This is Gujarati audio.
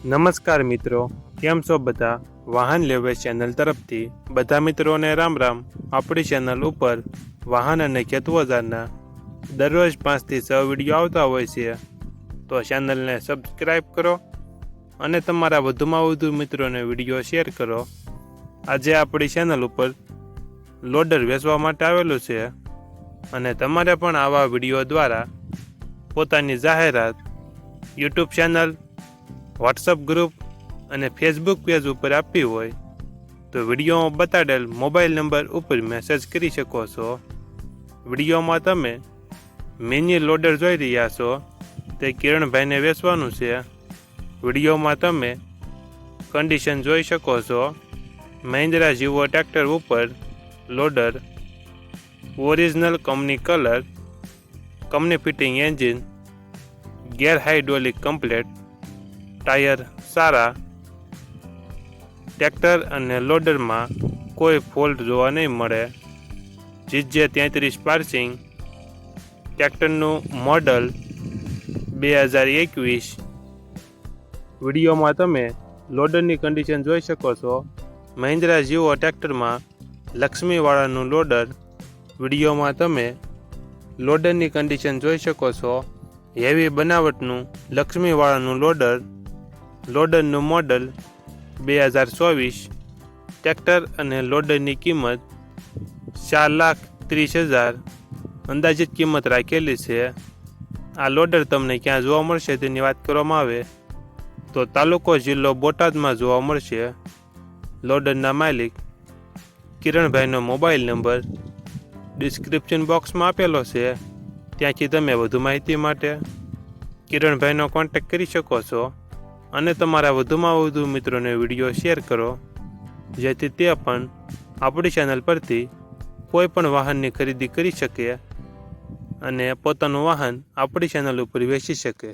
નમસ્કાર મિત્રો, કેમ છો બધા? વાહન લેવે ચેનલ તરફથી બધા મિત્રોને રામ રામ. આપણી ચેનલ ઉપર વાહન અને ખેત ઓજારના દરરોજ 5 થી 6 વિડીયો આવતા હોય છે, તો ચેનલને સબસ્ક્રાઈબ કરો અને તમારા વધુમાં વધુ મિત્રોને વિડીયો શેર કરો. આજે આપણી ચેનલ ઉપર લોડર વેચવા માટે આવેલું છે અને તમારે પણ આવા વિડીયો દ્વારા પોતાની જાહેરાત યુટ્યુબ ચેનલ, વોટ્સઅપ ગ્રુપ અને ફેસબુક પેજ ઉપર આપવી હોય તો વિડીયોમાં બતાડેલ મોબાઈલ નંબર ઉપર મેસેજ કરી શકો છો. વિડીયોમાં તમે મિની લોડર જોઈ રહ્યા છો તે કિરણભાઈને વેચવાનું છે. વિડીયોમાં તમે કન્ડિશન જોઈ શકો છો. મહિન્દ્રા જીવો ટ્રેક્ટર ઉપર loader, original company colour, company fitting engine, gear hydraulic complete, tyre સારા. ટ્રેક્ટર અને લોડરમાં કોઈ ફોલ્ટ જોવા નહીં મળે. GJ33 passing. ટ્રેક્ટરનું મોડલ 2021. વિડીયોમાં તમે લોડરની કન્ડિશન જોઈ શકો છો. મહિન્દ્રા જીવો ટ્રેક્ટરમાં લક્ષ્મીવાળાનું લોડર. વિડીયોમાં તમે લોડરની કન્ડિશન જોઈ શકો છો. હેવી બનાવટનું લક્ષ્મીવાળાનું લોડર. લોડરનું મોડલ 2024. ટ્રેક્ટર અને લોડરની કિંમત 4,30,000 અંદાજિત કિંમત રાખેલી છે. આ લોડર તમને ક્યાં જોવા મળશે તેની વાત કરવામાં આવે તો તાલુકો જિલ્લો બોટાદમાં જોવા મળશે. લોડરના માલિક કિરણભાઈનો મોબાઈલ નંબર ડિસ્ક્રિપ્શન બોક્સમાં આપેલો છે, ત્યાંથી તમે વધુ માહિતી માટે કિરણભાઈનો કોન્ટેક્ટ કરી શકો છો અને તમારા વધુમાં વધુ મિત્રોને વિડીયો શેર કરો, જેથી તે પણ આપણી ચેનલ પરથી કોઈ પણ વાહનની ખરીદી કરી શકે અને પોતાનું વાહન આપણી ચેનલ ઉપર વેચી શકે.